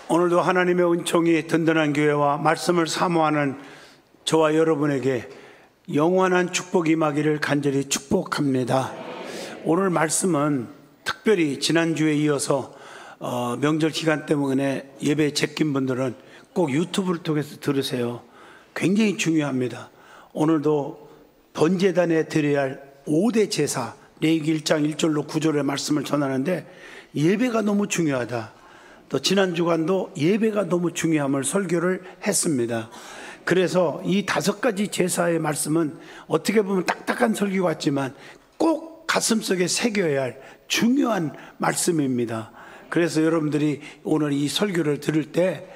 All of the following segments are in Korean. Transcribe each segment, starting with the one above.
오늘도 하나님의 은총이 든든한 교회와 말씀을 사모하는 저와 여러분에게 영원한 축복이 임하기를 간절히 축복합니다. 오늘 말씀은 특별히 지난주에 이어서 명절 기간 때문에 예배 제낀 분들은 꼭 유튜브를 통해서 들으세요. 굉장히 중요합니다. 오늘도 번제단에 드려야 할 5대 제사, 레위기 1장 1절로 9절의 말씀을 전하는데 예배가 너무 중요하다. 또 지난 주간도 예배가 너무 중요함을 설교를 했습니다. 그래서 이 5가지 제사의 말씀은 어떻게 보면 딱딱한 설교 같지만 꼭 가슴속에 새겨야 할 중요한 말씀입니다. 그래서 여러분들이 오늘 이 설교를 들을 때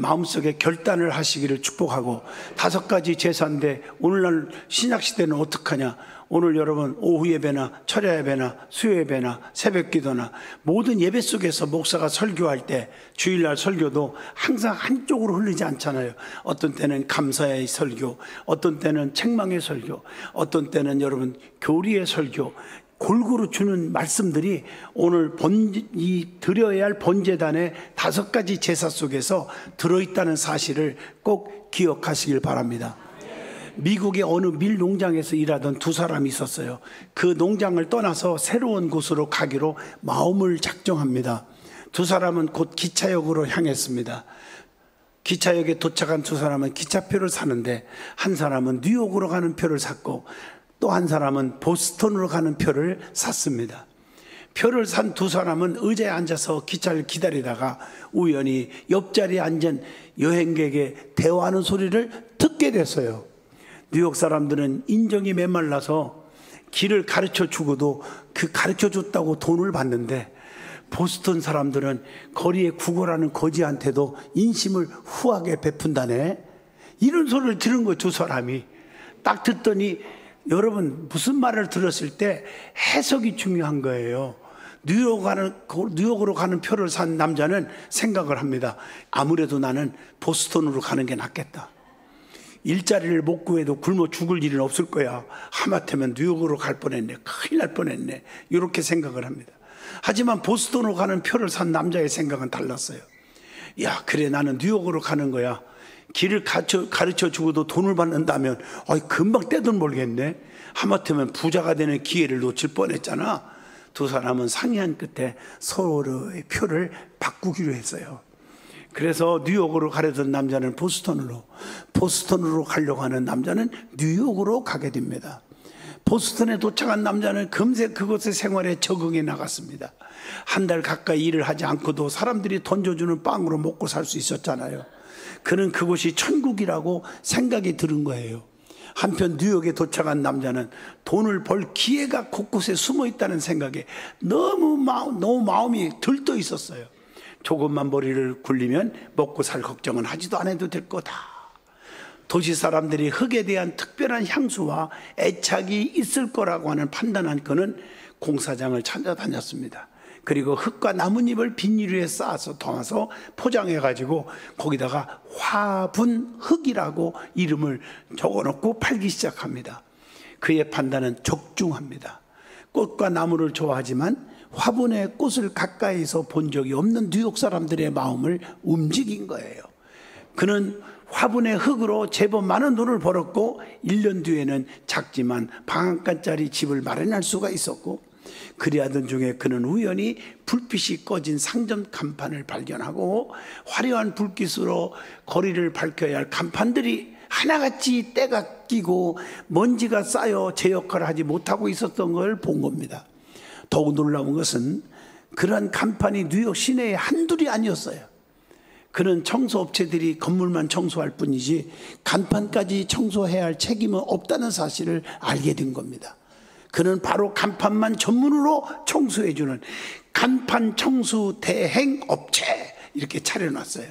마음속에 결단을 하시기를 축복하고, 5가지 제사인데 오늘날 신약시대는 어떡하냐, 오늘 여러분 오후 예배나 철야 예배나 수요 예배나 새벽 기도나 모든 예배 속에서 목사가 설교할 때 주일날 설교도 항상 한쪽으로 흐르지 않잖아요. 어떤 때는 감사의 설교, 어떤 때는 책망의 설교, 어떤 때는 여러분 교리의 설교, 골고루 주는 말씀들이 오늘 드려야 할 번제단의 5가지 제사 속에서 들어있다는 사실을 꼭 기억하시길 바랍니다. 미국의 어느 밀 농장에서 일하던 2사람이 있었어요. 그 농장을 떠나서 새로운 곳으로 가기로 마음을 작정합니다. 2사람은 곧 기차역으로 향했습니다. 기차역에 도착한 2사람은 기차표를 사는데 한 사람은 뉴욕으로 가는 표를 샀고 또 한 사람은 보스턴으로 가는 표를 샀습니다. 표를 산 2사람은 의자에 앉아서 기차를 기다리다가 우연히 옆자리에 앉은 여행객의 대화하는 소리를 듣게 됐어요. 뉴욕 사람들은 인정이 메말라서 길을 가르쳐 주고도 그 가르쳐 줬다고 돈을 받는데, 보스턴 사람들은 거리에 구걸하는 거지한테도 인심을 후하게 베푼다네. 이런 소리를 들은 거예요. 2사람이 딱 듣더니, 여러분 무슨 말을 들었을 때 해석이 중요한 거예요. 뉴욕으로 가는 표를 산 남자는 생각을 합니다. 아무래도 나는 보스턴으로 가는 게 낫겠다. 일자리를 못 구해도 굶어 죽을 일은 없을 거야. 하마터면 뉴욕으로 갈 뻔했네. 큰일 날 뻔했네. 이렇게 생각을 합니다. 하지만 보스턴으로 가는 표를 산 남자의 생각은 달랐어요. 야, 그래, 나는 뉴욕으로 가는 거야. 길을 가르쳐 주고도 돈을 받는다면 금방 떼돈 벌겠네. 하마터면 부자가 되는 기회를 놓칠 뻔했잖아. 2사람은 상의한 끝에 서로의 표를 바꾸기로 했어요. 그래서 뉴욕으로 가려던 남자는 보스턴으로 가려고 하는 남자는 뉴욕으로 가게 됩니다. 보스턴에 도착한 남자는 금세 그곳의 생활에 적응해 나갔습니다. 1달 가까이 일을 하지 않고도 사람들이 던져주는 빵으로 먹고 살 수 있었잖아요. 그는 그곳이 천국이라고 생각이 들은 거예요. 한편 뉴욕에 도착한 남자는 돈을 벌 기회가 곳곳에 숨어 있다는 생각에 너무 마음이 들떠 있었어요. 조금만 머리를 굴리면 먹고 살 걱정은 하지도 않아도 될 거다. 도시 사람들이 흙에 대한 특별한 향수와 애착이 있을 거라고 하는 판단한 그는 공사장을 찾아다녔습니다. 그리고 흙과 나뭇잎을 비닐에 쌓아서 담아서 포장해가지고 거기다가 화분 흙이라고 이름을 적어놓고 팔기 시작합니다. 그의 판단은 적중합니다. 꽃과 나무를 좋아하지만 화분의 꽃을 가까이서 본 적이 없는 뉴욕 사람들의 마음을 움직인 거예요. 그는 화분의 흙으로 제법 많은 돈을 벌었고 1년 뒤에는 작지만 방 한 칸짜리 집을 마련할 수가 있었고, 그리하던 중에 그는 우연히 불빛이 꺼진 상점 간판을 발견하고 화려한 불빛으로 거리를 밝혀야 할 간판들이 하나같이 때가 끼고 먼지가 쌓여 제 역할을 하지 못하고 있었던 걸 본 겁니다. 더욱 놀라운 것은 그러한 간판이 뉴욕 시내에 한둘이 아니었어요. 그는 청소업체들이 건물만 청소할 뿐이지 간판까지 청소해야 할 책임은 없다는 사실을 알게 된 겁니다. 그는 바로 간판만 전문으로 청소해주는 간판 청소 대행 업체 이렇게 차려놨어요.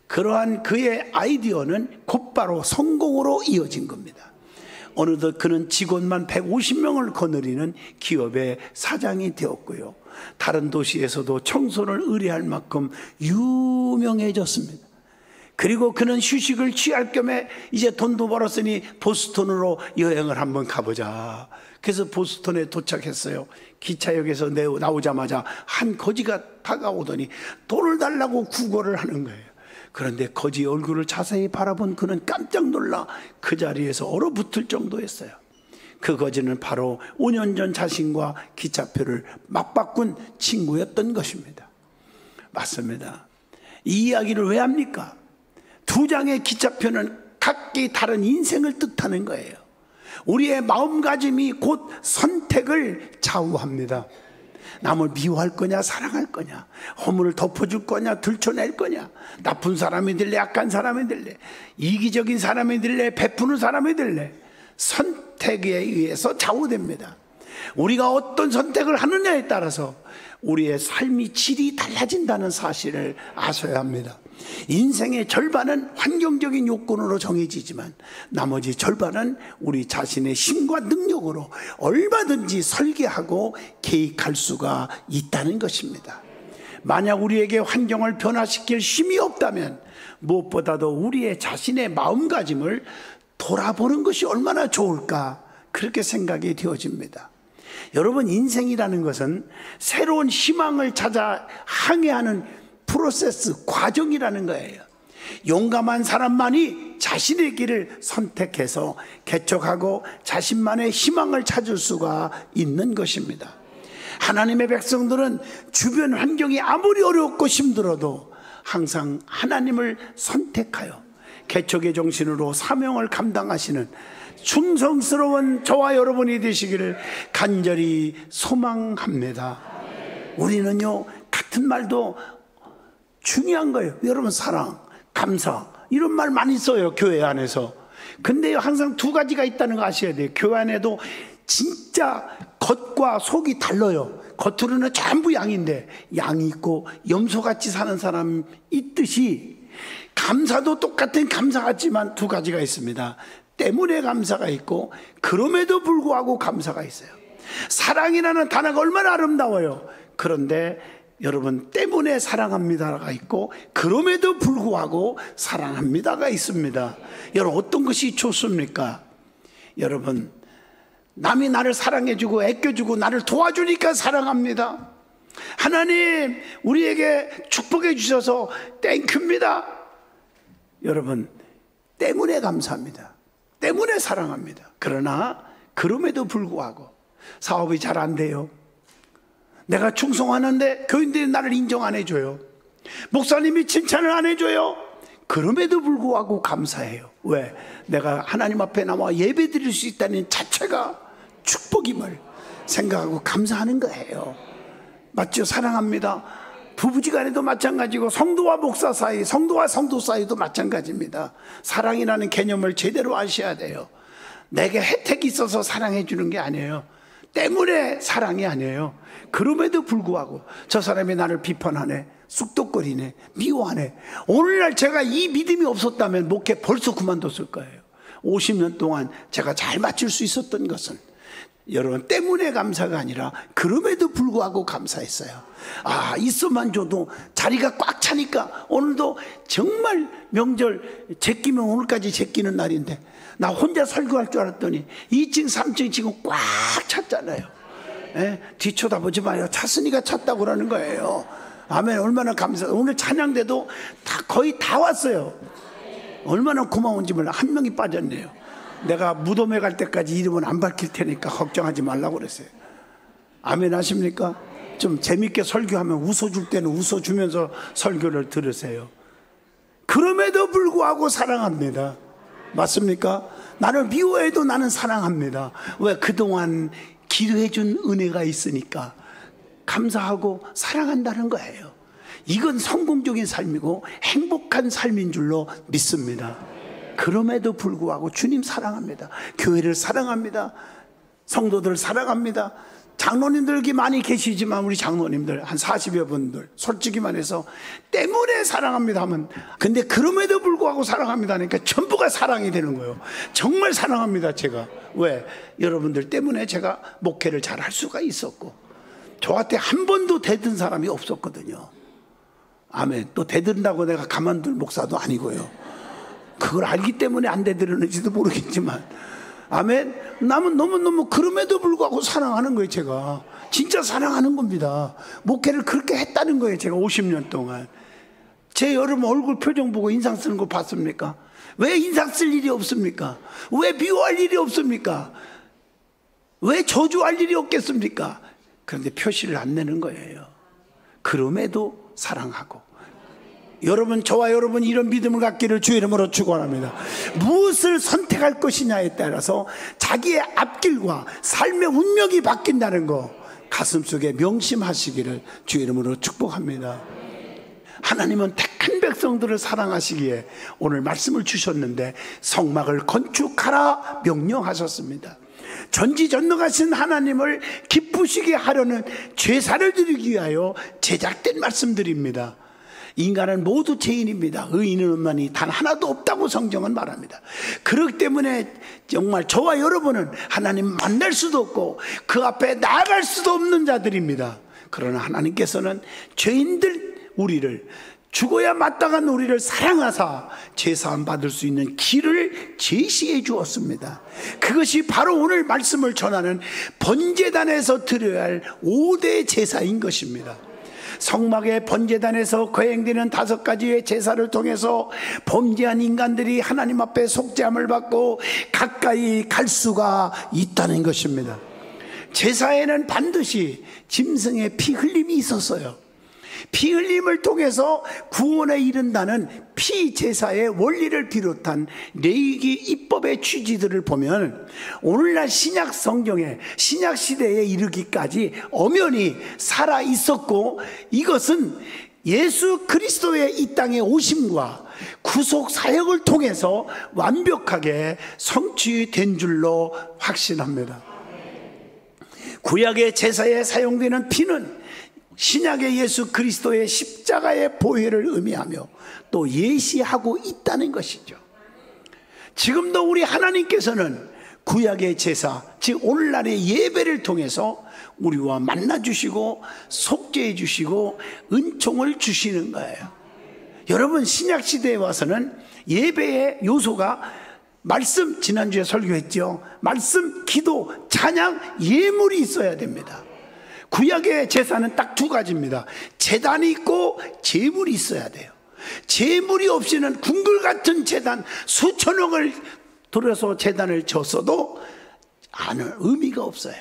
그러한 그의 아이디어는 곧바로 성공으로 이어진 겁니다. 어느덧 그는 직원만 150명을 거느리는 기업의 사장이 되었고요. 다른 도시에서도 청소를 의뢰할 만큼 유명해졌습니다. 그리고 그는 휴식을 취할 겸에 이제 돈도 벌었으니 보스턴으로 여행을 한번 가보자. 그래서 보스턴에 도착했어요. 기차역에서 나오자마자 한 거지가 다가오더니 돈을 달라고 구걸을 하는 거예요. 그런데 거지 얼굴을 자세히 바라본 그는 깜짝 놀라 그 자리에서 얼어붙을 정도였어요. 그 거지는 바로 5년 전 자신과 기차표를 맞바꾼 친구였던 것입니다. 맞습니다. 이 이야기를 왜 합니까? 2장의 기차표는 각기 다른 인생을 뜻하는 거예요. 우리의 마음가짐이 곧 선택을 좌우합니다. 남을 미워할 거냐 사랑할 거냐, 허물을 덮어줄 거냐 들춰낼 거냐, 나쁜 사람이 될래 악한 사람이 될래, 이기적인 사람이 될래 베푸는 사람이 될래, 선택에 의해서 좌우됩니다. 우리가 어떤 선택을 하느냐에 따라서 우리의 삶의 질이 달라진다는 사실을 아셔야 합니다. 인생의 절반은 환경적인 요건으로 정해지지만 나머지 절반은 우리 자신의 힘과 능력으로 얼마든지 설계하고 계획할 수가 있다는 것입니다. 만약 우리에게 환경을 변화시킬 힘이 없다면 무엇보다도 우리의 자신의 마음가짐을 돌아보는 것이 얼마나 좋을까, 그렇게 생각이 되어집니다. 여러분, 인생이라는 것은 새로운 희망을 찾아 항해하는 프로세스, 과정이라는 거예요. 용감한 사람만이 자신의 길을 선택해서 개척하고 자신만의 희망을 찾을 수가 있는 것입니다. 하나님의 백성들은 주변 환경이 아무리 어렵고 힘들어도 항상 하나님을 선택하여 개척의 정신으로 사명을 감당하시는 충성스러운 저와 여러분이 되시기를 간절히 소망합니다. 우리는요, 같은 말도 중요한 거예요. 여러분, 사랑, 감사, 이런 말 많이 써요, 교회 안에서. 근데 항상 두 가지가 있다는 거 아셔야 돼요. 교회 안에도 진짜 겉과 속이 달라요. 겉으로는 전부 양인데 양이 있고 염소같이 사는 사람 있듯이 감사도 똑같은 감사 같지만 두 가지가 있습니다. 때문에 감사가 있고 그럼에도 불구하고 감사가 있어요. 사랑이라는 단어가 얼마나 아름다워요. 그런데 여러분, 때문에 사랑합니다가 있고 그럼에도 불구하고 사랑합니다가 있습니다. 여러분, 어떤 것이 좋습니까? 여러분, 남이 나를 사랑해주고 애껴주고 나를 도와주니까 사랑합니다. 하나님, 우리에게 축복해 주셔서 땡큐입니다. 여러분, 때문에 감사합니다. 때문에 사랑합니다. 그러나 그럼에도 불구하고 사업이 잘 안 돼요. 내가 충성하는데 교인들이 나를 인정 안 해줘요. 목사님이 칭찬을 안 해줘요. 그럼에도 불구하고 감사해요. 왜? 내가 하나님 앞에 나와 예배 드릴 수 있다는 자체가 축복임을 생각하고 감사하는 거예요. 맞죠? 사랑합니다. 부부지간에도 마찬가지고 성도와 목사 사이, 성도와 성도 사이도 마찬가지입니다. 사랑이라는 개념을 제대로 아셔야 돼요. 내게 혜택이 있어서 사랑해 주는 게 아니에요. 때문에 사랑이 아니에요. 그럼에도 불구하고 저 사람이 나를 비판하네, 쑥덕거리네, 미워하네. 오늘날 제가 이 믿음이 없었다면 목회 벌써 그만뒀을 거예요. 50년 동안 제가 잘 맞출 수 있었던 것은 여러분, 때문에 감사가 아니라 그럼에도 불구하고 감사했어요. 아, 있어만 줘도 자리가 꽉 차니까 오늘도 정말 명절 제끼면 오늘까지 제끼는 날인데 나 혼자 설교할 줄 알았더니 2층 3층 지금 꽉 찼잖아요. 예? 뒤쳐다보지 마요. 찼으니까 찼다고 그러는 거예요. 아멘. 얼마나 감사해요. 오늘 찬양대도 거의 다 왔어요. 얼마나 고마운지 몰라. 한 명이 빠졌네요. 내가 무덤에 갈 때까지 이름은 안 밝힐 테니까 걱정하지 말라고 그랬어요. 아멘 하십니까? 좀 재밌게 설교하면 웃어줄 때는 웃어주면서 설교를 들으세요. 그럼에도 불구하고 사랑합니다. 맞습니까? 나를 미워해도 나는 사랑합니다. 왜? 그동안 기도해준 은혜가 있으니까 감사하고 사랑한다는 거예요. 이건 성공적인 삶이고 행복한 삶인 줄로 믿습니다. 그럼에도 불구하고 주님 사랑합니다. 교회를 사랑합니다. 성도들 사랑합니다. 장로님들 많이 계시지만 우리 장로님들 한 40여 분들 솔직히 말해서 때문에 사랑합니다 하면, 근데 그럼에도 불구하고 사랑합니다 하니까 전부가 사랑이 되는 거예요. 정말 사랑합니다. 제가 왜? 여러분들 때문에 제가 목회를 잘 할 수가 있었고 저한테 한 번도 대든 사람이 없었거든요. 아멘. 또 대든다고 내가 가만둘 목사도 아니고요. 그걸 알기 때문에 안 대들었는지도 모르겠지만, 아멘. 남은 너무너무 그럼에도 불구하고 사랑하는 거예요. 제가 진짜 사랑하는 겁니다. 목회를 그렇게 했다는 거예요. 제가 50년 동안 제 여러분 얼굴 표정 보고 인상 쓰는 거 봤습니까? 왜 인상 쓸 일이 없습니까? 왜 미워할 일이 없습니까? 왜 저주할 일이 없겠습니까? 그런데 표시를 안 내는 거예요. 그럼에도 사랑하고. 여러분, 저와 여러분 이런 믿음을 갖기를 주의 이름으로 축원합니다. 무엇을 선택할 것이냐에 따라서 자기의 앞길과 삶의 운명이 바뀐다는 거 가슴속에 명심하시기를 주의 이름으로 축복합니다. 하나님은 택한 백성들을 사랑하시기에 오늘 말씀을 주셨는데 성막을 건축하라 명령하셨습니다. 전지전능하신 하나님을 기쁘시게 하려는 제사를 드리기 위하여 제작된 말씀들입니다. 인간은 모두 죄인입니다. 의인은 없나니 단 하나도 없다고 성경은 말합니다. 그렇기 때문에 정말 저와 여러분은 하나님 만날 수도 없고 그 앞에 나아갈 수도 없는 자들입니다. 그러나 하나님께서는 죄인들 우리를, 죽어야 마땅한 우리를 사랑하사 제사함 받을 수 있는 길을 제시해 주었습니다. 그것이 바로 오늘 말씀을 전하는 번제단에서 드려야 할 5대 제사인 것입니다. 성막의 번제단에서 거행되는 5가지의 제사를 통해서 범죄한 인간들이 하나님 앞에 속죄함을 받고 가까이 갈 수가 있다는 것입니다. 제사에는 반드시 짐승의 피 흘림이 있었어요. 피 흘림을 통해서 구원에 이른다는 피제사의 원리를 비롯한 레위기 입법의 취지들을 보면 오늘날 신약 성경에, 신약 시대에 이르기까지 엄연히 살아 있었고, 이것은 예수 그리스도의 이 땅에 오심과 구속 사역을 통해서 완벽하게 성취된 줄로 확신합니다. 구약의 제사에 사용되는 피는 신약의 예수 그리스도의 십자가의 보혈을 의미하며 또 예시하고 있다는 것이죠. 지금도 우리 하나님께서는 구약의 제사, 즉 오늘날의 예배를 통해서 우리와 만나주시고 속죄해 주시고 은총을 주시는 거예요. 여러분, 신약시대에 와서는 예배의 요소가 말씀, 지난주에 설교했죠. 말씀, 기도, 찬양, 예물이 있어야 됩니다. 구약의 제사는 딱 2가지입니다. 제단이 있고 제물이 있어야 돼요. 제물이 없이는 궁궐 같은 제단 수천억을 들여서 제단을 졌어도 아무 의미가 없어요.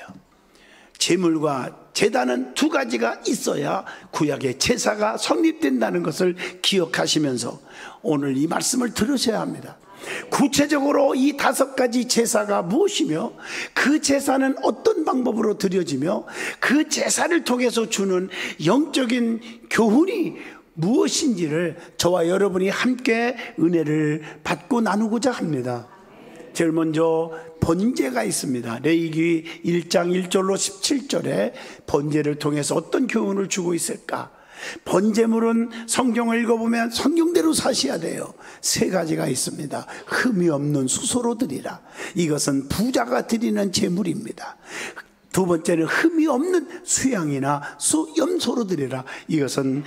제물과 제단은 2가지가 있어야 구약의 제사가 성립된다는 것을 기억하시면서 오늘 이 말씀을 들으셔야 합니다. 구체적으로 이 5가지 제사가 무엇이며 그 제사는 어떤 방법으로 드려지며 그 제사를 통해서 주는 영적인 교훈이 무엇인지를 저와 여러분이 함께 은혜를 받고 나누고자 합니다. 제일 먼저 번제가 있습니다. 레위기 1장 1절로 17절에 번제를 통해서 어떤 교훈을 주고 있을까? 번제물은 성경을 읽어보면 성경대로 사셔야 돼요. 3가지가 있습니다. 흠이 없는 수소로 드리라. 이것은 부자가 드리는 제물입니다. 2번째는 흠이 없는 수양이나 수염소로 드리라. 이것은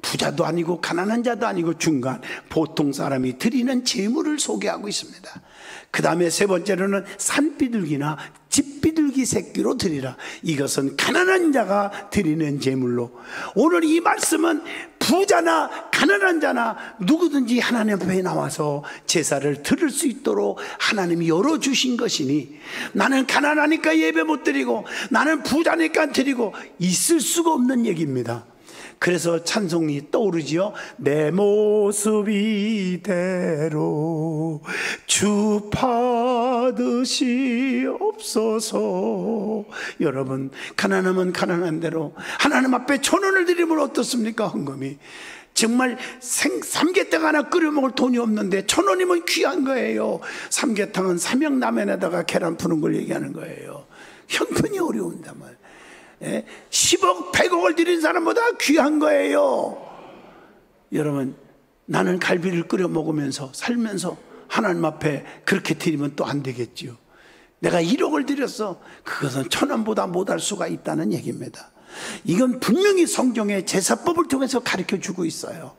부자도 아니고 가난한 자도 아니고 중간 보통 사람이 드리는 제물을 소개하고 있습니다. 그 다음에 3번째로는 산비둘기나 집비둘기 새끼로 드리라. 이것은 가난한 자가 드리는 제물로. 오늘 이 말씀은 부자나 가난한 자나 누구든지 하나님 앞에 나와서 제사를 드릴 수 있도록 하나님이 열어주신 것이니, 나는 가난하니까 예배 못 드리고 나는 부자니까 드리고 있을 수가 없는 얘기입니다. 그래서 찬송이 떠오르지요. 내 모습 이대로 주 받으시옵소서. 여러분, 가난하면 가난한 대로 하나님 앞에 1,000원을 드리면 어떻습니까? 헌금이 정말 삼계탕 하나 끓여 먹을 돈이 없는데 1,000원이면 귀한 거예요. 삼계탕은 삼양라면에다가 계란 푸는 걸 얘기하는 거예요. 형편이 어려운다면 10억, 100억을 드린 사람보다 귀한 거예요. 여러분, 나는 갈비를 끓여 먹으면서 살면서 하나님 앞에 그렇게 드리면 또 안 되겠지요. 내가 1억을 드렸어. 그것은 1,000원보다 못할 수가 있다는 얘기입니다. 이건 분명히 성경의 제사법을 통해서 가르쳐주고 있어요.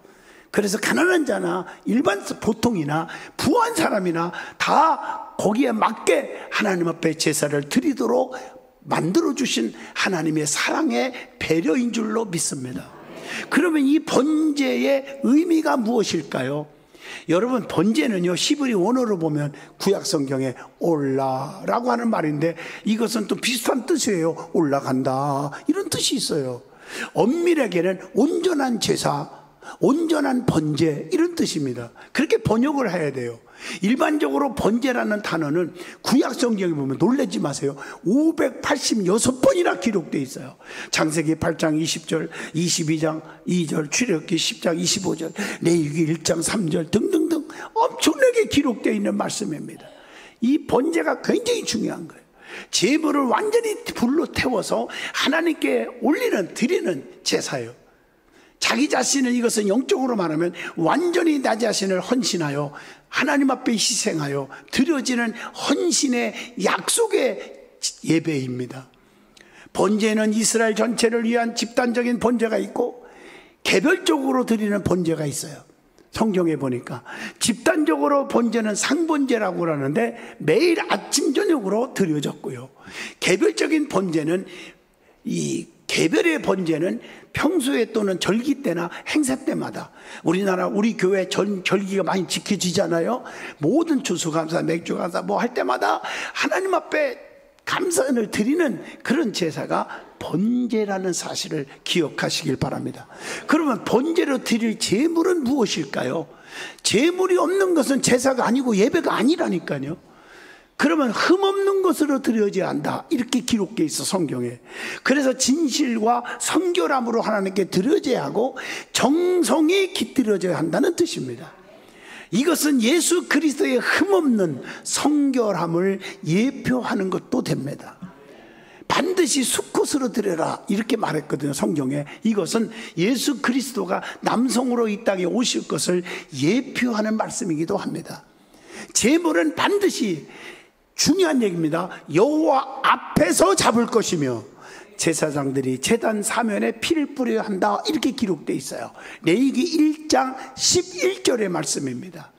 그래서 가난한 자나 일반 보통이나 부한 사람이나 다 거기에 맞게 하나님 앞에 제사를 드리도록 만들어주신 하나님의 사랑의 배려인 줄로 믿습니다. 그러면 이 번제의 의미가 무엇일까요? 여러분, 번제는요, 히브리 원어로 보면 구약 성경에 올라라고 하는 말인데 이것은 또 비슷한 뜻이에요. 올라간다, 이런 뜻이 있어요. 엄밀하게는 온전한 제사, 온전한 번제, 이런 뜻입니다. 그렇게 번역을 해야 돼요. 일반적으로 번제라는 단어는 구약 성경에 보면 놀라지 마세요. 586번이나 기록되어 있어요. 창세기 8장 20절, 22장 2절, 출애굽기 10장 25절, 레위기 1장 3절 등등등 엄청나게 기록되어 있는 말씀입니다. 이 번제가 굉장히 중요한 거예요. 제물을 완전히 불로 태워서 하나님께 올리는, 드리는 제사예요. 자기 자신을, 이것은 영적으로 말하면 완전히 나 자신을 헌신하여 하나님 앞에 희생하여 드려지는 헌신의 약속의 예배입니다. 번제는 이스라엘 전체를 위한 집단적인 번제가 있고 개별적으로 드리는 번제가 있어요. 성경에 보니까 집단적으로 번제는 상번제라고 그러는데 매일 아침 저녁으로 드려졌고요, 개별적인 번제는, 이 개별의 번제는 평소에 또는 절기 때나 행사 때마다, 우리나라 우리 교회 절기가 많이 지켜지잖아요. 모든 추수감사, 맥주감사 뭐 할 때마다 하나님 앞에 감사를 드리는 그런 제사가 번제라는 사실을 기억하시길 바랍니다. 그러면 번제로 드릴 제물은 무엇일까요? 제물이 없는 것은 제사가 아니고 예배가 아니라니까요. 그러면 흠없는 것으로 드려져야 한다, 이렇게 기록되어 있어, 성경에. 그래서 진실과 성결함으로 하나님께 드려져야 하고 정성이 깃들여져야 한다는 뜻입니다. 이것은 예수 그리스도의 흠없는 성결함을 예표하는 것도 됩니다. 반드시 수컷으로 드려라, 이렇게 말했거든요, 성경에. 이것은 예수 그리스도가 남성으로 이 땅에 오실 것을 예표하는 말씀이기도 합니다. 제물은 반드시 중요한 얘기입니다. 여호와 앞에서 잡을 것이며 제사장들이 제단 사면에 피를 뿌려야 한다, 이렇게 기록되어 있어요. 레위기 1장 11절의 말씀입니다.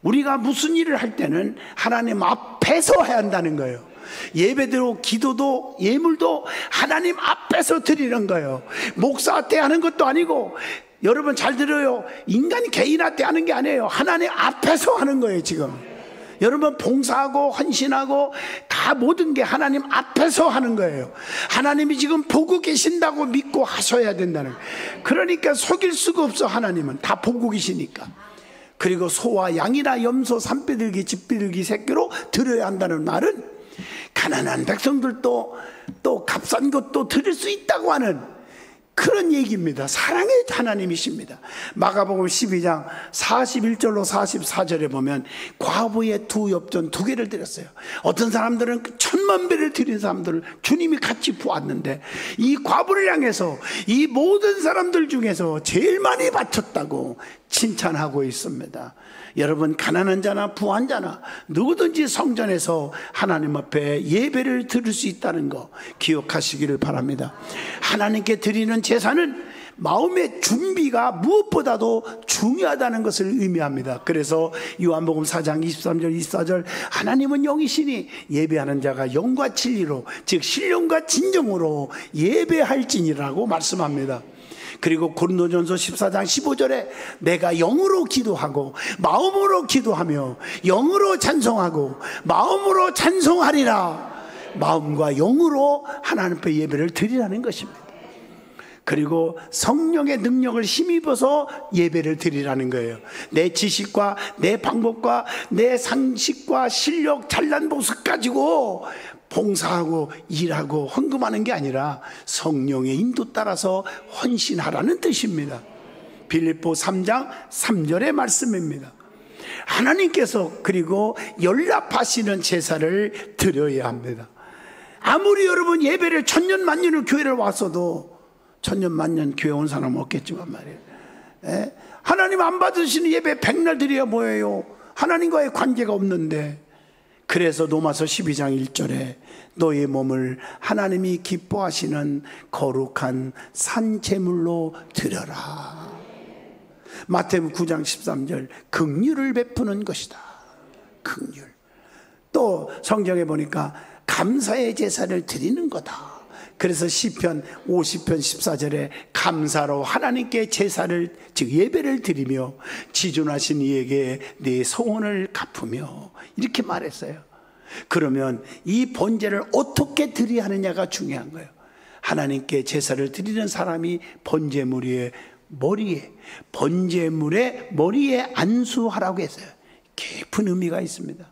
우리가 무슨 일을 할 때는 하나님 앞에서 해야 한다는 거예요. 예배도 기도도 예물도 하나님 앞에서 드리는 거예요. 목사한테 하는 것도 아니고, 여러분 잘 들어요, 인간 개인한테 하는 게 아니에요. 하나님 앞에서 하는 거예요. 지금 여러분 봉사하고 헌신하고 다 모든 게 하나님 앞에서 하는 거예요. 하나님이 지금 보고 계신다고 믿고 하셔야 된다는 거예요. 그러니까 속일 수가 없어. 하나님은 다 보고 계시니까. 그리고 소와 양이나 염소, 산비둘기, 집비둘기 새끼로 드려야 한다는 말은 가난한 백성들도 또 값싼 것도 드릴 수 있다고 하는 그런 얘기입니다. 사랑의 하나님이십니다. 마가복음 12장 41절로 44절에 보면 과부의 두 엽전 2개를 드렸어요. 어떤 사람들은 10,000,000배를 드린 사람들을 주님이 같이 보았는데, 이 과부를 향해서 이 모든 사람들 중에서 제일 많이 바쳤다고 칭찬하고 있습니다. 여러분, 가난한 자나 부한 자나 누구든지 성전에서 하나님 앞에 예배를 드릴 수 있다는 거 기억하시기를 바랍니다. 하나님께 드리는 제사는 마음의 준비가 무엇보다도 중요하다는 것을 의미합니다. 그래서 요한복음 4장 23절 24절 하나님은 영이시니 예배하는 자가 영과 진리로, 즉 신령과 진정으로 예배할지니라고 말씀합니다. 그리고 고린도전서 14장 15절에 내가 영으로 기도하고 마음으로 기도하며 영으로 찬송하고 마음으로 찬송하리라, 마음과 영으로 하나님 앞에 예배를 드리라는 것입니다. 그리고 성령의 능력을 힘입어서 예배를 드리라는 거예요. 내 지식과 내 방법과 내 상식과 실력, 잘난 모습 가지고 봉사하고 일하고 헌금하는 게 아니라 성령의 인도 따라서 헌신하라는 뜻입니다. 빌립보 3장 3절의 말씀입니다. 하나님께서 그리고 연락하시는 제사를 드려야 합니다. 아무리 여러분 예배를 천년 만년을 교회를 왔어도 천년 만년 교회 온 사람은 없겠지만 말이에요. 하나님 안 받으시는 예배 백날 드려야 뭐예요? 하나님과의 관계가 없는데. 그래서 로마서 12장 1절에 너의 몸을 하나님이 기뻐하시는 거룩한 산제물로 드려라. 마태복음 9장 13절 긍휼을 베푸는 것이다. 긍휼. 또 성경에 보니까 감사의 제사를 드리는 거다. 그래서 시편 50편 14절에 감사로 하나님께 제사를, 즉 예배를 드리며 지존하신 이에게 내 소원을 갚으며, 이렇게 말했어요. 그러면 이 번제를 어떻게 드려야 하느냐가 중요한 거예요. 하나님께 제사를 드리는 사람이 번제물의 머리에, 번제물의 머리에 안수하라고 했어요. 깊은 의미가 있습니다.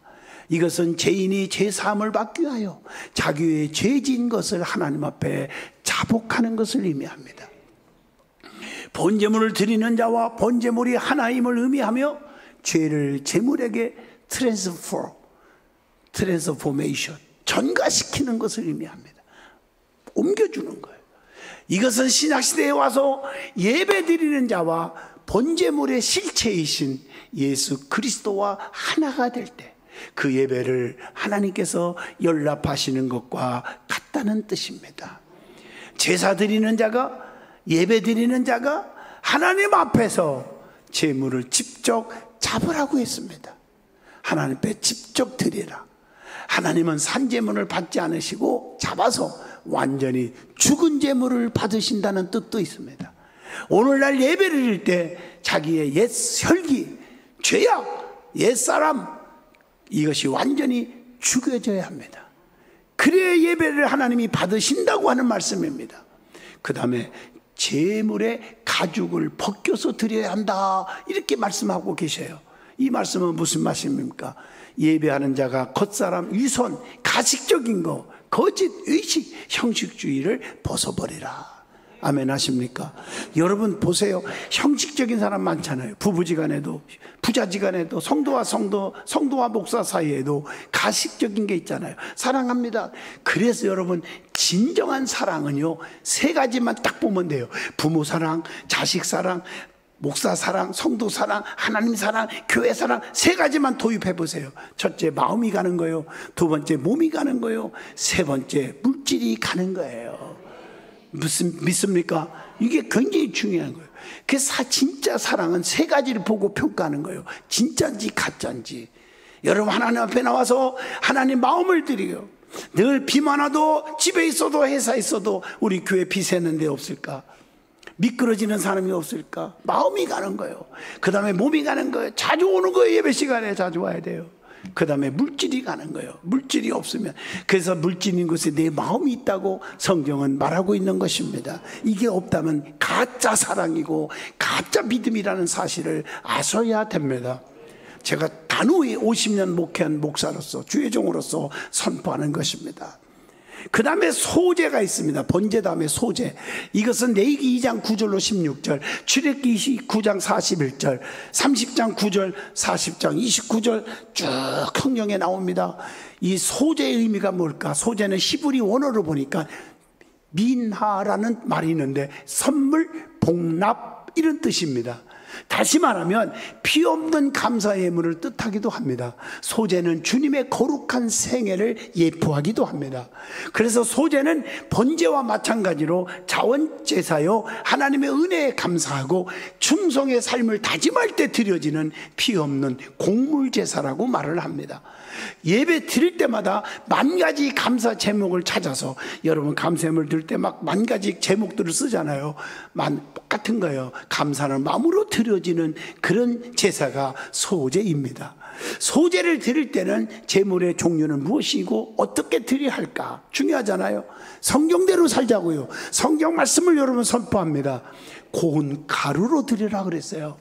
이것은 죄인이 죄사함을 받기 위하여 자기의 죄진 것을 하나님 앞에 자복하는 것을 의미합니다. 번제물을 드리는 자와 번제물이 하나임을 의미하며 죄를 제물에게 트랜스포메이션, 전가시키는 것을 의미합니다. 옮겨주는 거예요. 이것은 신약시대에 와서 예배드리는 자와 번제물의 실체이신 예수 그리스도와 하나가 될 때 그 예배를 하나님께서 연락하시는 것과 같다는 뜻입니다. 제사 드리는 자가, 예배 드리는 자가 하나님 앞에서 제물을 직접 잡으라고 했습니다. 하나님 앞에 직접 드리라. 하나님은 산제물을 받지 않으시고 잡아서 완전히 죽은 제물을 받으신다는 뜻도 있습니다. 오늘날 예배를 드릴 때 자기의 옛 혈기, 죄악, 옛사람, 이것이 완전히 죽여져야 합니다. 그래야 예배를 하나님이 받으신다고 하는 말씀입니다. 그 다음에 제물의 가죽을 벗겨서 드려야 한다, 이렇게 말씀하고 계셔요. 이 말씀은 무슨 말씀입니까? 예배하는 자가 겉사람, 위선, 가식적인 거, 거짓, 의식, 형식주의를 벗어버리라. 아멘 하십니까? 여러분 보세요. 형식적인 사람 많잖아요. 부부지간에도, 부자지간에도, 성도와 목사 사이에도 가식적인 게 있잖아요. 사랑합니다. 그래서 여러분, 진정한 사랑은요, 세 가지만 딱 보면 돼요. 부모 사랑, 자식 사랑, 목사 사랑, 성도 사랑, 하나님 사랑, 교회 사랑, 세 가지만 도입해 보세요. 첫째, 마음이 가는 거예요. 두 번째, 몸이 가는 거예요. 세 번째, 물질이 가는 거예요. 믿습니까? 이게 굉장히 중요한 거예요. 그래서 진짜 사랑은 세 가지를 보고 평가하는 거예요. 진짜인지 가짜인지. 여러분, 하나님 앞에 나와서 하나님 마음을 드려요. 늘 비만 와도, 집에 있어도, 회사에 있어도 우리 교회 비 새는 데 없을까? 미끄러지는 사람이 없을까? 마음이 가는 거예요. 그 다음에 몸이 가는 거예요. 자주 오는 거예요. 예배 시간에 자주 와야 돼요. 그 다음에 물질이 가는 거예요. 물질이 없으면, 그래서 물질인 곳에 내 마음이 있다고 성경은 말하고 있는 것입니다. 이게 없다면 가짜 사랑이고 가짜 믿음이라는 사실을 아셔야 됩니다. 제가 단호히 50년 목회한 목사로서, 주의종으로서 선포하는 것입니다. 그 다음에 소제가 있습니다. 번제 다음에 소제. 이것은 레위기 2장 9절로 16절, 출애굽기 29장 41절, 30장 9절, 40장 29절 쭉 성경에 나옵니다. 이 소제의 의미가 뭘까? 소제는 히브리 원어로 보니까 민하라는 말이 있는데 선물, 복납, 이런 뜻입니다. 다시 말하면 피 없는 감사 예물을 뜻하기도 합니다. 소제는 주님의 거룩한 생애를 예표하기도 합니다. 그래서 소제는 번제와 마찬가지로 자원제사요, 하나님의 은혜에 감사하고 충성의 삶을 다짐할 때 드려지는 피 없는 곡물제사라고 말을 합니다. 예배 드릴 때마다 만 가지 감사 제목을 찾아서, 여러분 감사예물 드릴 때 막 만 가지 제목들을 쓰잖아요. 똑같은 거예요. 감사는 마음으로 드려지는 그런 제사가 소제입니다. 소제를 드릴 때는 제물의 종류는 무엇이고 어떻게 드려야 할까 중요하잖아요. 성경대로 살자고요. 성경 말씀을 여러분 선포합니다. 고운 가루로 드리라 그랬어요.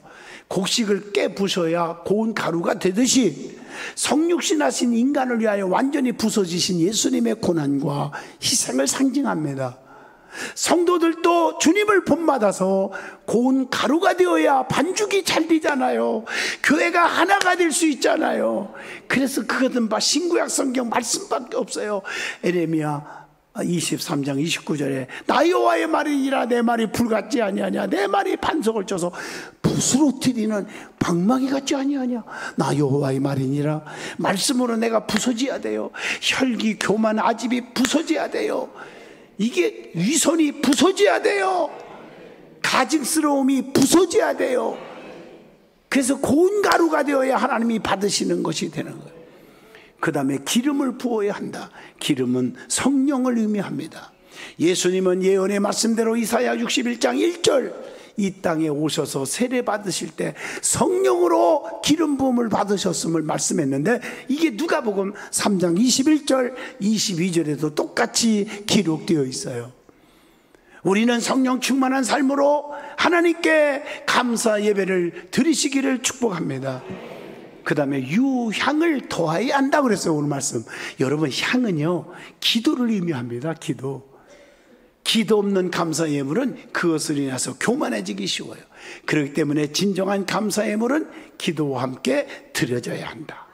곡식을 깨 부셔야 고운 가루가 되듯이 성육신 하신 인간을 위하여 완전히 부서지신 예수님의 고난과 희생을 상징합니다. 성도들도 주님을 본받아서 고운 가루가 되어야 반죽이 잘 되잖아요. 교회가 하나가 될 수 있잖아요. 그래서 그것은 신구약 성경 말씀밖에 없어요. 에레미야 23장 29절에 나 여호와의 말이니라, 내 말이 불 같지 아니하냐, 내 말이 반석을 쳐서 붓으로 트리는 방망이 같지 아니하냐. 나 여호와의 말이니라. 말씀으로 내가 부서져야 돼요. 혈기, 교만, 아집이 부서져야 돼요. 이게 위선이 부서져야 돼요. 가증스러움이 부서져야 돼요. 그래서 고운 가루가 되어야 하나님이 받으시는 것이 되는 거예요. 그 다음에 기름을 부어야 한다. 기름은 성령을 의미합니다. 예수님은 예언의 말씀대로 이사야 61장 1절 이 땅에 오셔서 세례 받으실 때 성령으로 기름 부음을 받으셨음을 말씀했는데, 이게 누가복음 3장 21절 22절에도 똑같이 기록되어 있어요. 우리는 성령 충만한 삶으로 하나님께 감사 예배를 드리시기를 축복합니다. 그 다음에 유향을 더해야 한다고 그랬어요. 오늘 말씀. 여러분, 향은요 기도를 의미합니다. 기도 없는 감사 예물은 그것을 인해서 교만해지기 쉬워요. 그렇기 때문에 진정한 감사 예물은 기도와 함께 드려져야 한다.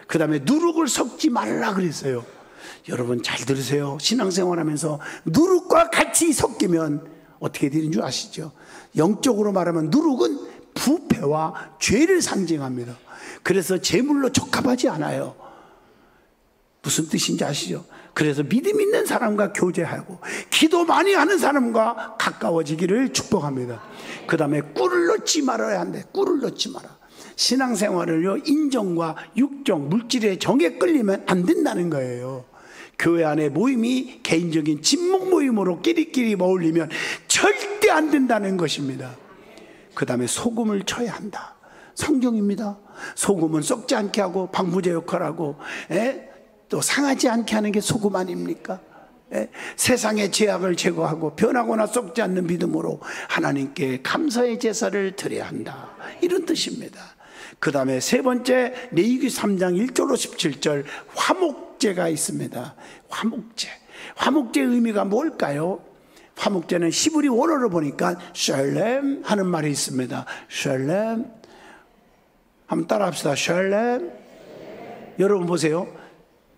그 다음에 누룩을 섞지 말라 그랬어요. 여러분 잘 들으세요. 신앙생활하면서 누룩과 같이 섞이면 어떻게 되는 줄 아시죠? 영적으로 말하면 누룩은 부패와 죄를 상징합니다. 그래서 제물로 적합하지 않아요. 무슨 뜻인지 아시죠? 그래서 믿음 있는 사람과 교제하고 기도 많이 하는 사람과 가까워지기를 축복합니다. 그 다음에 꿀을 넣지 말아야 한대. 꿀을 넣지 마라. 신앙생활을요, 인정과 육정, 물질의 정에 끌리면 안 된다는 거예요. 교회 안에 모임이 개인적인 친목 모임으로 끼리끼리 어울리면 절대 안 된다는 것입니다. 그 다음에 소금을 쳐야 한다. 성경입니다. 소금은 썩지 않게 하고 방부제 역할하고 또 상하지 않게 하는 게 소금 아닙니까? 세상의 죄악을 제거하고 변하거나 썩지 않는 믿음으로 하나님께 감사의 제사를 드려야 한다. 이런 뜻입니다. 그 다음에 세 번째, 레위기 3장 1절로 17절 화목제가 있습니다. 화목제. 화목제의 의미가 뭘까요? 화목제는 히브리 원어로 보니까 샬렘 하는 말이 있습니다. 샬렘. 한번 따라 합시다. 샬렘. 여러분 보세요.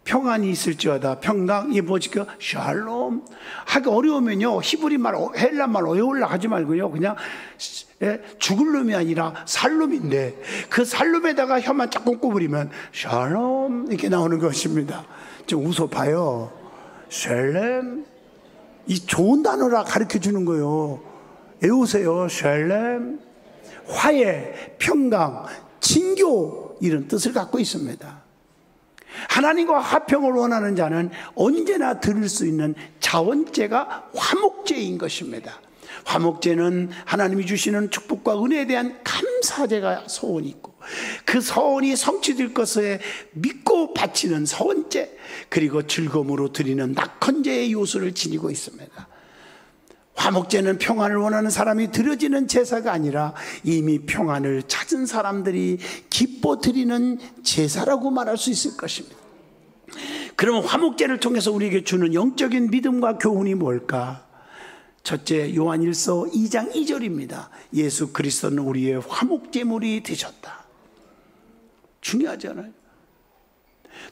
평안이 있을지어다. 평강. 이 뭐지까? 샬롬. 하기 어려우면요, 히브리 말, 헬라 말 어려울라 하지 말고요, 그냥 죽을 놈이 아니라 살롬인데 그 살롬에다가 혀만 조금 구부리면 샬롬 이렇게 나오는 것입니다. 좀 웃어봐요. 샬렘. 이 좋은 단어라 가르쳐 주는 거예요. 외우세요. 샬렘. 화해, 평강, 친교 이런 뜻을 갖고 있습니다. 하나님과 화평을 원하는 자는 언제나 들을 수 있는 자원제가 화목제인 것입니다. 화목제는 하나님이 주시는 축복과 은혜에 대한 감사제가 서원이 있고 그 서원이 성취될 것에 믿고 바치는 서원제, 그리고 즐거움으로 드리는 낙헌제의 요소를 지니고 있습니다. 화목제는 평안을 원하는 사람이 드려지는 제사가 아니라 이미 평안을 찾은 사람들이 기뻐 드리는 제사라고 말할 수 있을 것입니다. 그러면 화목제를 통해서 우리에게 주는 영적인 믿음과 교훈이 뭘까? 첫째, 요한 1서 2장 2절입니다. 예수 그리스도는 우리의 화목제물이 되셨다. 중요하잖아요.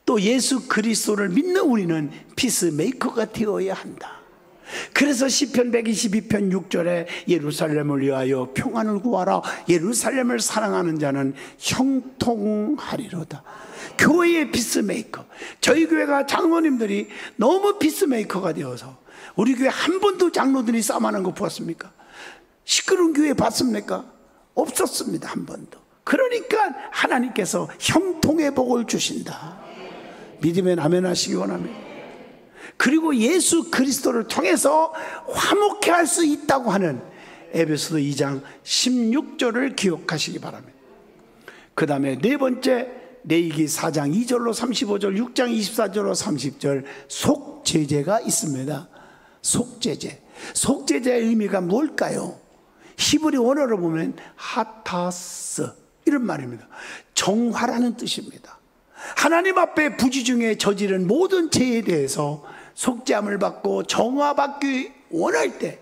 또 예수 그리스도를 믿는 우리는 피스메이커가 되어야 한다. 그래서 시편 122편 6절에 예루살렘을 위하여 평안을 구하라. 예루살렘을 사랑하는 자는 형통하리로다. 교회의 피스메이커. 저희 교회가 장로님들이 너무 피스메이커가 되어서 우리 교회 한 번도 장로들이 싸움하는 거 보았습니까? 시끄러운 교회 봤습니까? 없었습니다. 한 번도. 그러니까 하나님께서 형통의 복을 주신다. 믿으면 아멘 하시기 원합니다. 그리고 예수 그리스도를 통해서 화목해 할 수 있다고 하는 에베소서 2장 16절을 기억하시기 바랍니다. 그 다음에 네 번째, 레위기 4장 2절로 35절, 6장 24절로 30절 속죄제가 있습니다. 속죄제. 속죄제의 의미가 뭘까요? 히브리 원어로 보면 하타스 이런 말입니다. 정화라는 뜻입니다. 하나님 앞에 부지 중에 저지른 모든 죄에 대해서 속죄함을 받고 정화받기 원할 때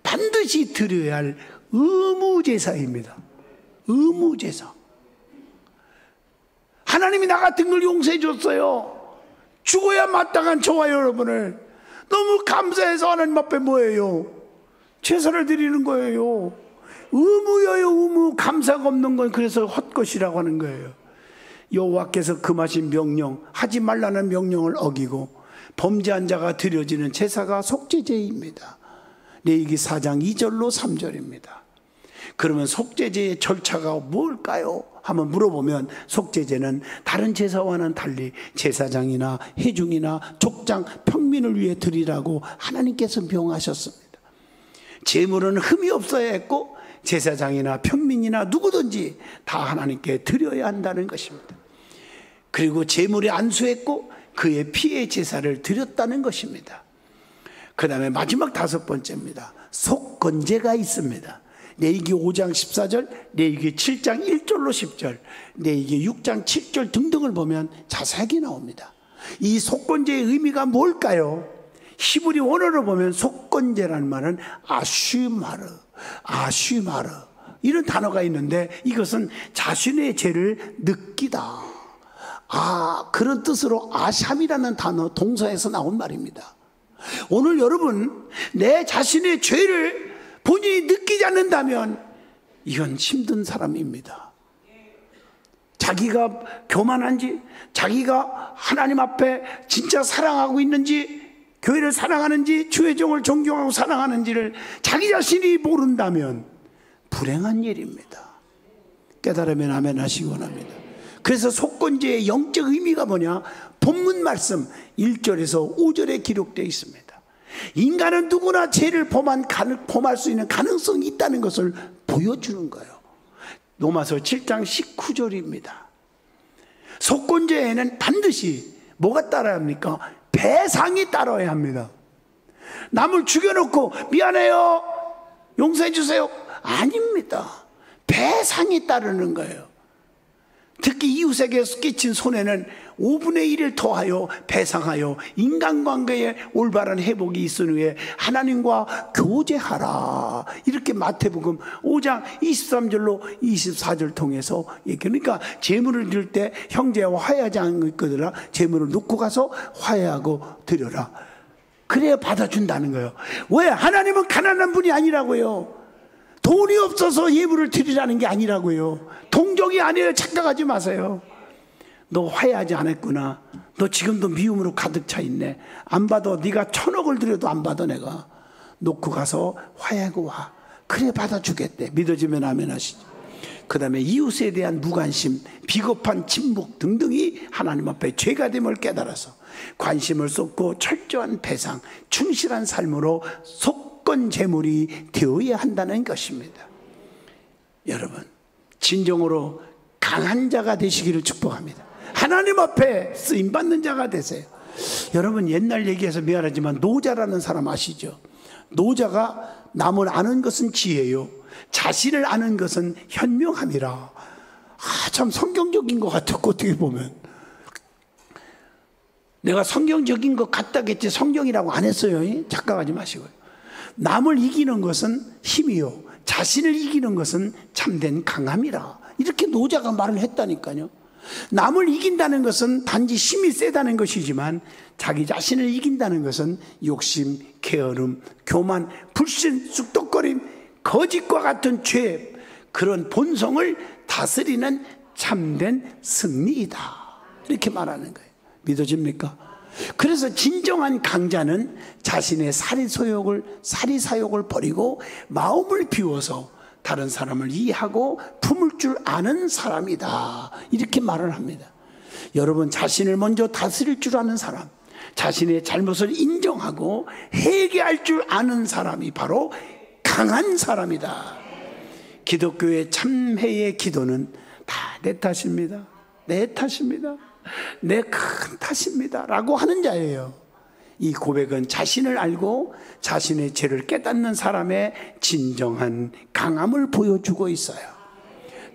반드시 드려야 할 의무제사입니다. 의무제사. 하나님이 나 같은 걸 용서해 줬어요. 죽어야 마땅한 저와 여러분을 너무 감사해서 하나님 앞에 뭐예요? 제사를 드리는 거예요. 의무여요. 의무. 감사가 없는 건 그래서 헛것이라고 하는 거예요. 여호와께서 금하신 명령, 하지 말라는 명령을 어기고 범죄한 자가 드려지는 제사가 속죄제입니다. 레위기 4장 2절로 3절입니다. 그러면 속죄제의 절차가 뭘까요? 한번 물어보면 속죄제는 다른 제사와는 달리 제사장이나 회중이나 족장, 평민을 위해 드리라고 하나님께서 명하셨습니다. 제물은 흠이 없어야 했고 제사장이나 평민이나 누구든지 다 하나님께 드려야 한다는 것입니다. 그리고 제물이 안수했고 그의 피의 제사를 드렸다는 것입니다. 그 다음에 마지막 다섯 번째입니다. 속건제가 있습니다. 레위기 5장 14절, 레위기 7장 1절로 10절, 레위기 6장 7절 등등을 보면 자세하게 나옵니다. 이 속건제의 의미가 뭘까요? 히브리 원어로 보면 속건제라는 말은 아쉬마르 이런 단어가 있는데 이것은 자신의 죄를 느끼다, 그런 뜻으로 아샴이라는 단어 동사에서 나온 말입니다. 오늘 여러분, 내 자신의 죄를 본인이 느끼지 않는다면 이건 힘든 사람입니다. 자기가 교만한지, 자기가 하나님 앞에 진짜 사랑하고 있는지, 교회를 사랑하는지, 주의 종을 존경하고 사랑하는지를 자기 자신이 모른다면 불행한 일입니다. 깨달으면 아멘 하시기 원합니다. 그래서 속건제의 영적 의미가 뭐냐? 본문 말씀 1절에서 5절에 기록되어 있습니다. 인간은 누구나 죄를 범할 수 있는 가능성이 있다는 것을 보여주는 거예요. 로마서 7장 19절입니다. 속건제에는 반드시 뭐가 따라야 합니까? 배상이 따라야 합니다. 남을 죽여놓고 미안해요, 용서해 주세요, 아닙니다. 배상이 따르는 거예요. 특히 이웃에게 끼친 손해는 5분의 1을 더하여 배상하여 인간관계에 올바른 회복이 있은 후에 하나님과 교제하라. 이렇게 마태복음 5장 23절로 24절 통해서 그러니까 재물을 드릴 때 형제와 화해하지 않거든 재물을 놓고 가서 화해하고 드려라. 그래야 받아준다는 거예요. 왜? 하나님은 가난한 분이 아니라고요. 돈이 없어서 예물을 드리라는 게 아니라고요. 동정이 아니에요. 착각하지 마세요. 너 화해하지 않았구나. 너 지금도 미움으로 가득 차 있네. 안 받아. 네가 1,000억을 드려도 안 받아. 내가 놓고 가서 화해하고 와. 그래 받아주겠대. 믿어지면 아멘 하시죠. 그 다음에 이웃에 대한 무관심, 비겁한 침묵 등등이 하나님 앞에 죄가 됨을 깨달아서 관심을 쏟고 철저한 배상, 충실한 삶으로 속건 제물이 되어야 한다는 것입니다. 여러분, 진정으로 강한 자가 되시기를 축복합니다. 하나님 앞에 쓰임받는 자가 되세요. 여러분, 옛날 얘기해서 미안하지만 노자라는 사람 아시죠? 노자가 남을 아는 것은 지혜요, 자신을 아는 것은 현명함이라. 참 성경적인 것 같아. 어떻게 보면 내가 성경적인 것 같다겠지 성경이라고 안 했어요. 착각하지 마시고요. 남을 이기는 것은 힘이요, 자신을 이기는 것은 참된 강함이라. 이렇게 노자가 말을 했다니까요. 남을 이긴다는 것은 단지 힘이 세다는 것이지만 자기 자신을 이긴다는 것은 욕심, 게으름, 교만, 불신, 쑥덕거림, 거짓과 같은 죄, 그런 본성을 다스리는 참된 승리이다. 이렇게 말하는 거예요. 믿어집니까? 그래서 진정한 강자는 자신의 사리사욕을 버리고 마음을 비워서 다른 사람을 이해하고 품을 줄 아는 사람이다. 이렇게 말을 합니다. 여러분, 자신을 먼저 다스릴 줄 아는 사람, 자신의 잘못을 인정하고 회개할 줄 아는 사람이 바로 강한 사람이다. 기독교의 참회의 기도는 다 내 탓입니다, 내 탓입니다, 내 큰 탓입니다 라고 하는 자예요. 이 고백은 자신을 알고 자신의 죄를 깨닫는 사람의 진정한 강함을 보여주고 있어요.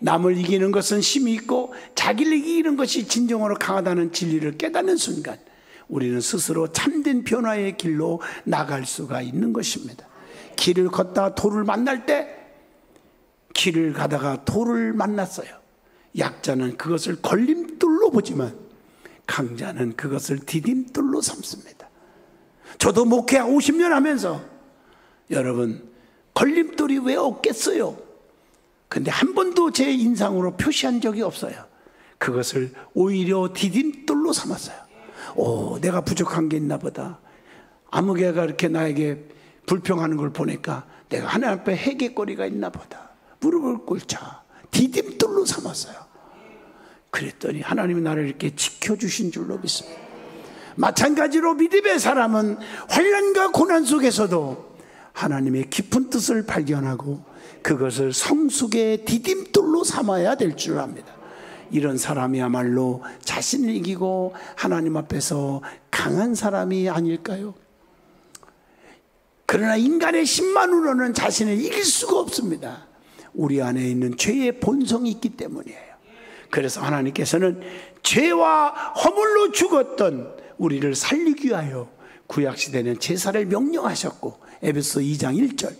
남을 이기는 것은 힘이 있고 자기를 이기는 것이 진정으로 강하다는 진리를 깨닫는 순간 우리는 스스로 참된 변화의 길로 나갈 수가 있는 것입니다. 길을 걷다 돌을 만날 때, 길을 가다가 돌을 만났어요. 약자는 그것을 걸림돌로 보지만 강자는 그것을 디딤돌로 삼습니다. 저도 목회 50년 하면서 여러분, 걸림돌이 왜 없겠어요? 근데 한 번도 제 인상으로 표시한 적이 없어요. 그것을 오히려 디딤돌로 삼았어요. 내가 부족한 게 있나 보다. 아무개가 이렇게 나에게 불평하는 걸 보니까 내가 하나님 앞에 회개거리가 있나 보다. 무릎을 꿇자 디딤돌로 삼았어요. 그랬더니 하나님이 나를 이렇게 지켜주신 줄로 믿습니다. 마찬가지로 믿음의 사람은 환난과 고난 속에서도 하나님의 깊은 뜻을 발견하고 그것을 성숙의 디딤돌로 삼아야 될 줄 압니다. 이런 사람이야말로 자신을 이기고 하나님 앞에서 강한 사람이 아닐까요? 그러나 인간의 힘만으로는 자신을 이길 수가 없습니다. 우리 안에 있는 죄의 본성이 있기 때문이에요. 그래서 하나님께서는 죄와 허물로 죽었던 우리를 살리기 위하여 구약시대는 제사를 명령하셨고, 에베소 2장 1절,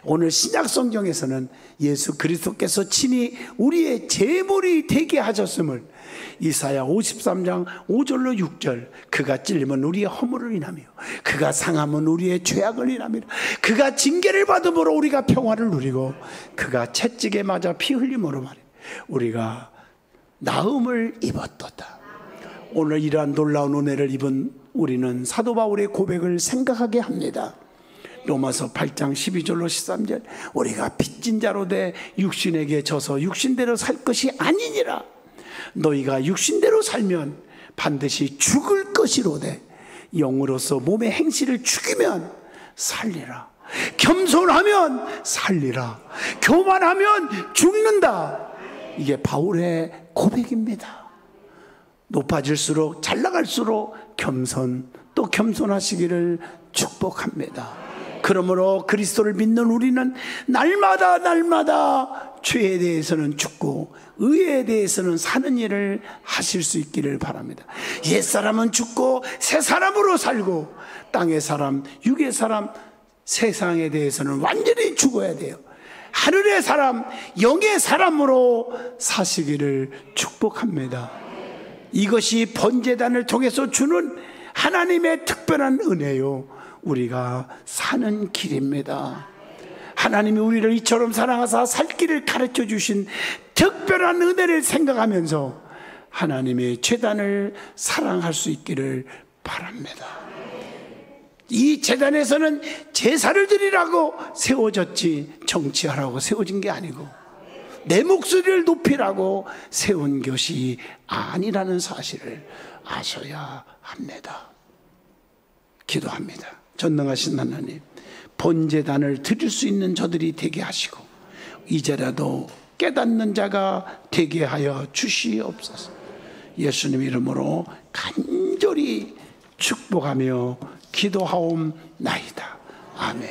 오늘 신약성경에서는 예수 그리스도께서 친히 우리의 제물이 되게 하셨음을 이사야 53장 5절로 6절, 그가 찔림은 우리의 허물을 인하며 그가 상함은 우리의 죄악을 인하며 그가 징계를 받음으로 우리가 평화를 누리고 그가 채찍에 맞아 피 흘림으로 말해 우리가 나음을 입었도다. 오늘 이러한 놀라운 은혜를 입은 우리는 사도 바울의 고백을 생각하게 합니다. 로마서 8장 12절로 13절, 우리가 빚진 자로 돼 육신에게 져서 육신대로 살 것이 아니니라. 너희가 육신대로 살면 반드시 죽을 것이로되 영으로서 몸의 행실을 죽이면 살리라. 겸손하면 살리라. 교만하면 죽는다. 이게 바울의 고백입니다. 높아질수록 잘 나갈수록 겸손, 또 겸손하시기를 축복합니다. 그러므로 그리스도를 믿는 우리는 날마다 죄에 대해서는 죽고 의에 대해서는 사는 일을 하실 수 있기를 바랍니다. 옛사람은 죽고 새 사람으로 살고 땅의 사람, 육의 사람, 세상에 대해서는 완전히 죽어야 돼요. 하늘의 사람, 영의 사람으로 사시기를 축복합니다. 이것이 번제단을 통해서 주는 하나님의 특별한 은혜요, 우리가 사는 길입니다. 하나님이 우리를 이처럼 사랑하사 살 길을 가르쳐 주신 특별한 은혜를 생각하면서 하나님의 제단을 사랑할 수 있기를 바랍니다. 이 제단에서는 제사를 드리라고 세워졌지 정치하라고 세워진 게 아니고 내 목소리를 높이라고 세운 것이 아니라는 사실을 아셔야 합니다. 기도합니다. 전능하신 하나님, 번제단을 드릴 수 있는 저들이 되게 하시고 이제라도 깨닫는 자가 되게 하여 주시옵소서. 예수님 이름으로 간절히 축복하며 기도하옵나이다. 아멘.